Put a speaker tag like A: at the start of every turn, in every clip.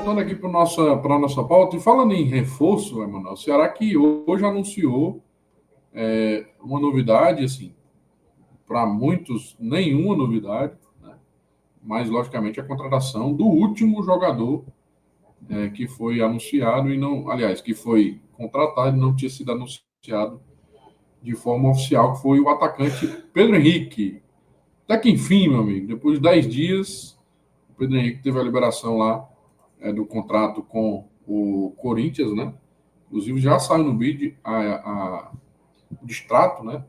A: voltando aqui para a nossa pauta, e falando em reforço, Emanuel, o Ceará que hoje anunciou uma novidade, assim, para muitos, nenhuma novidade, né? Mas, logicamente, a contratação do último jogador que foi anunciado e não, aliás, que foi contratado e não tinha sido anunciado de forma oficial, que foi o atacante Pedro Henrique. Até que enfim, meu amigo, depois de 10 dias, o Pedro Henrique teve a liberação lá do contrato com o Corinthians, né? Inclusive já saiu no bid o distrato, né?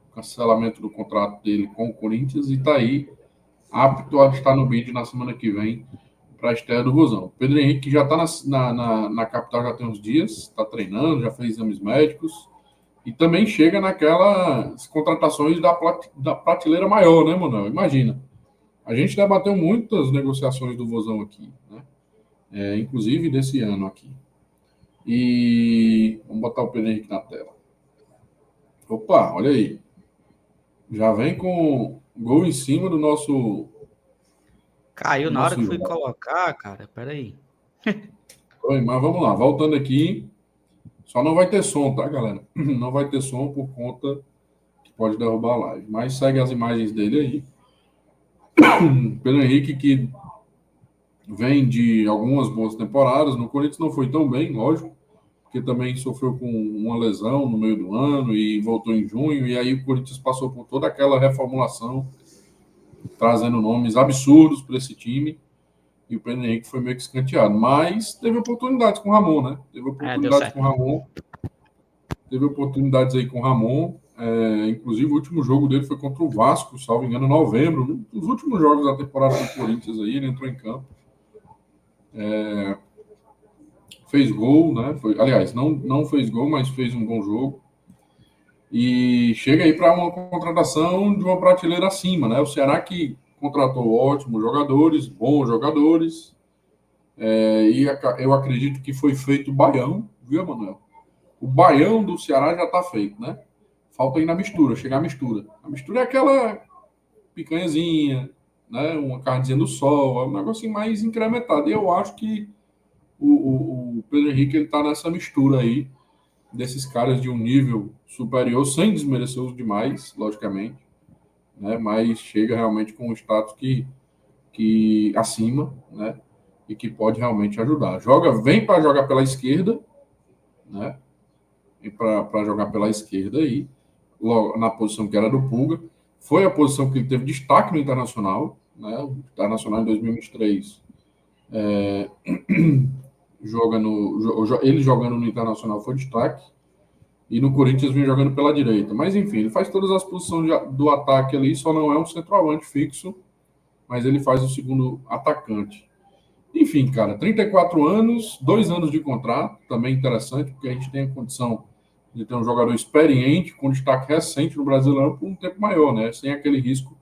A: O cancelamento do contrato dele com o Corinthians e está aí apto a estar no bid na semana que vem para a estreia do Vozão. Pedro Henrique já está na capital já tem uns dias, está treinando, já fez exames médicos e também chega naquelas contratações da prateleira maior, né, Manuel? Imagina. A gente debateu muitas negociações do Vozão aqui, né? Inclusive desse ano aqui. E vamos botar o Pedro Henrique na tela. Opa, olha aí. Já vem com gol em cima do nosso.
B: Caiu na hora que fui colocar, cara. Peraí.
A: Oi, mas vamos lá, voltando aqui. Só não vai ter som, tá, galera? Não vai ter som por conta que pode derrubar a live. Mas segue as imagens dele aí. Pedro Henrique, que vem de algumas boas temporadas. No Corinthians não foi tão bem, lógico, porque também sofreu com uma lesão no meio do ano e voltou em junho. E aí o Corinthians passou por toda aquela reformulação, trazendo nomes absurdos para esse time. E o Pedro Henrique foi meio que escanteado. Mas teve oportunidades com o Ramon, né? Teve oportunidades com o Ramon. Teve oportunidades aí com o Ramon. Inclusive, o último jogo dele foi contra o Vasco, salvo engano, em novembro. Nos últimos jogos da temporada do Corinthians aí, ele entrou em campo. Fez gol, né? Aliás, não fez gol, mas fez um bom jogo. E chega aí para uma contratação de uma prateleira acima, né? O Ceará que contratou ótimos jogadores, bons jogadores. E eu acredito que foi feito o baião, viu, Manuel? O baião do Ceará já está feito, né? Falta aí na mistura, chegar a mistura. A mistura é aquela picanhazinha, né? Uma carnezinha do sol, é um negocinho mais incrementado. E eu acho que o Pedro Henrique ele está nessa mistura aí desses caras de um nível superior, sem desmerecer os demais, logicamente, né? Mas chega realmente com um status que acima, né? E que pode realmente ajudar. Vem para jogar pela esquerda, né? Vem para jogar pela esquerda aí, logo na posição que era do Pulga. Foi a posição que ele teve destaque no Internacional, né? O Internacional em 2023 ele jogando no Internacional foi destaque. E no Corinthians vem jogando pela direita. Mas enfim, ele faz todas as posições do ataque ali, só não é um centroavante fixo, mas ele faz o segundo atacante. Enfim, cara, 34 anos, 2 anos de contrato, também interessante, porque a gente tem a condição de ter um jogador experiente, com destaque recente no Brasileirão, por um tempo maior, né? Sem aquele risco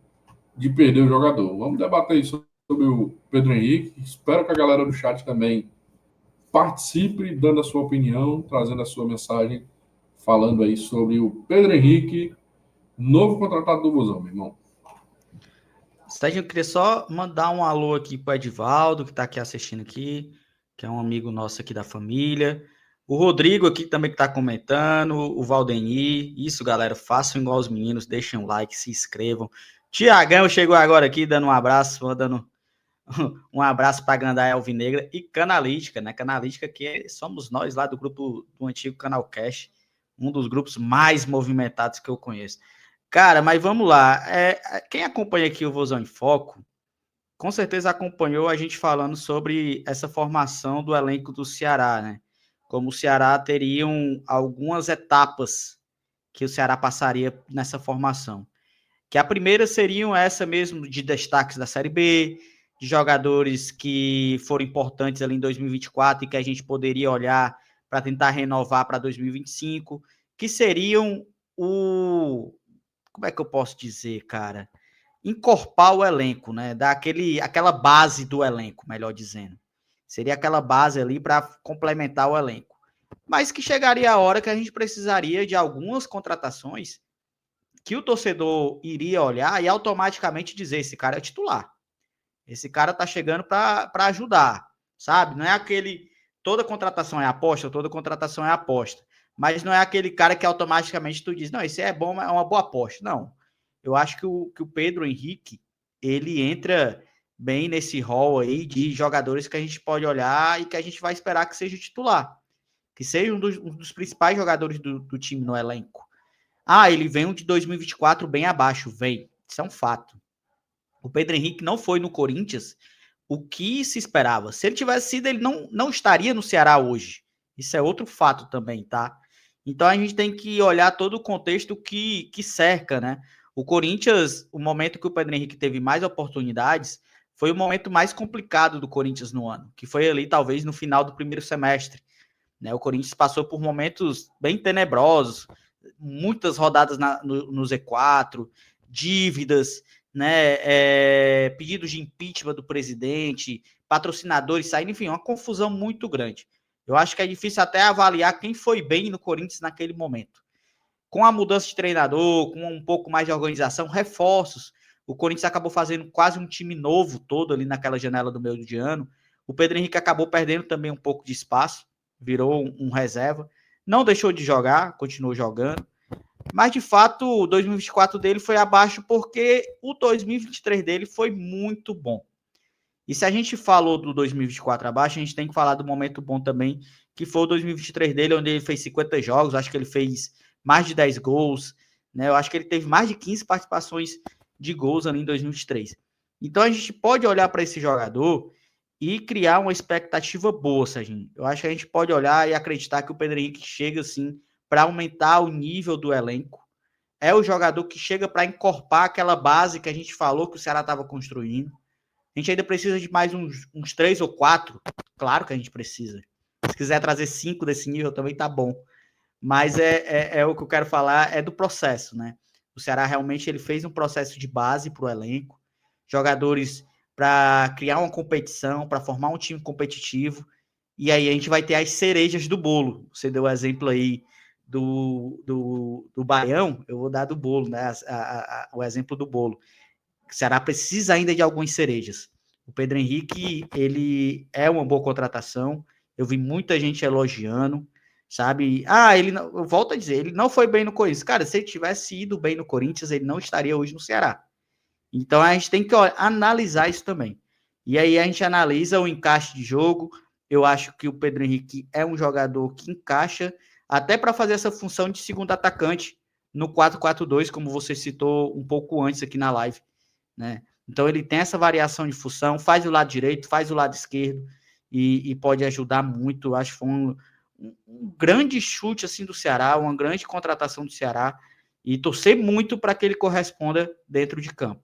A: de perder o jogador. Vamos debater isso sobre o Pedro Henrique. Espero que a galera do chat também participe, dando a sua opinião, trazendo a sua mensagem, falando aí sobre o Pedro Henrique, novo contratado do Vozão, meu irmão.
B: Sérgio, eu queria só mandar um alô aqui para o Edivaldo, que está aqui assistindo aqui, que é um amigo nosso aqui da família. O Rodrigo aqui também que está comentando, o Valdeni. Isso, galera, façam igual os meninos, deixem um like, se inscrevam. Tiagão chegou agora aqui, dando um abraço, mandando um abraço para a Gandaia Alvinegra e Canalítica, né? Canalítica que somos nós lá do grupo do antigo Canal Cash, um dos grupos mais movimentados que eu conheço. Cara, mas vamos lá. Quem acompanha aqui o Vozão em Foco, com certeza acompanhou a gente falando sobre essa formação do elenco do Ceará, né? Como o Ceará teriam algumas etapas que o Ceará passaria nessa formação. Que a primeira seriam essa mesmo de destaques da Série B, de jogadores que foram importantes ali em 2024 e que a gente poderia olhar para tentar renovar para 2025, que seriam como é que eu posso dizer, cara? Encorpar o elenco, né? Dar aquela base do elenco, melhor dizendo. Seria aquela base ali para complementar o elenco. Mas que chegaria a hora que a gente precisaria de algumas contratações que o torcedor iria olhar e automaticamente dizer, esse cara é titular. Esse cara tá chegando para ajudar. sabe? Não é aquele... Toda contratação é aposta, toda contratação é aposta. Mas não é aquele cara que automaticamente tu diz, não, esse é bom, é uma boa aposta. Não. Eu acho que o Pedro Henrique, ele entra bem nesse rol aí de jogadores que a gente pode olhar e que a gente vai esperar que seja titular. Que seja um dos principais jogadores do time no elenco. Ah, ele vem um de 2024 bem abaixo, vem. Isso é um fato. O Pedro Henrique não foi no Corinthians o que se esperava. Se ele tivesse sido, ele não estaria no Ceará hoje. Isso é outro fato também, tá? Então a gente tem que olhar todo o contexto que cerca, né? O Corinthians, o momento que o Pedro Henrique teve mais oportunidades, foi o momento mais complicado do Corinthians no ano, que foi ali talvez no final do primeiro semestre. Né? O Corinthians passou por momentos bem tenebrosos, muitas rodadas no Z4, dívidas, né? Pedidos de impeachment do presidente, patrocinadores saindo, enfim, uma confusão muito grande. Eu acho que é difícil até avaliar quem foi bem no Corinthians naquele momento. Com a mudança de treinador, com um pouco mais de organização, reforços, o Corinthians acabou fazendo quase um time novo todo ali naquela janela do meio de ano. O Pedro Henrique acabou perdendo também um pouco de espaço, virou um reserva. Não deixou de jogar, continuou jogando. Mas, de fato, o 2024 dele foi abaixo porque o 2023 dele foi muito bom. E se a gente falou do 2024 abaixo, a gente tem que falar do momento bom também, que foi o 2023 dele, onde ele fez 50 jogos, acho que ele fez mais de 10 gols, né? Eu acho que ele teve mais de 15 participações de gols ali em 2023. Então a gente pode olhar para esse jogador e criar uma expectativa boa, Serginho. Eu acho que a gente pode olhar e acreditar que o Pedro Henrique chega, assim, para aumentar o nível do elenco. É o jogador que chega para encorpar aquela base que a gente falou que o Ceará estava construindo. A gente ainda precisa de mais uns 3 ou 4. Claro que a gente precisa. Se quiser trazer 5 desse nível também tá bom. Mas é o que eu quero falar, é do processo, né? O Ceará realmente ele fez um processo de base para o elenco, jogadores para criar uma competição, para formar um time competitivo, e aí a gente vai ter as cerejas do bolo. Você deu o exemplo aí do Baião, eu vou dar do bolo, né? O exemplo do bolo. O Ceará precisa ainda de algumas cerejas. O Pedro Henrique, ele é uma boa contratação. Eu vi muita gente elogiando, sabe? Ele não, eu volto a dizer, ele não foi bem no Corinthians. Cara, se ele tivesse ido bem no Corinthians, ele não estaria hoje no Ceará. Então a gente tem que analisar isso também. E aí a gente analisa o encaixe de jogo. Eu acho que o Pedro Henrique é um jogador que encaixa até para fazer essa função de segundo atacante no 4-4-2, como você citou um pouco antes aqui na live, né? Então ele tem essa variação de função, faz o lado direito, faz o lado esquerdo e pode ajudar muito. Eu acho que foi um grande chute assim do Ceará, uma grande contratação do Ceará e torcer muito para que ele corresponda dentro de campo.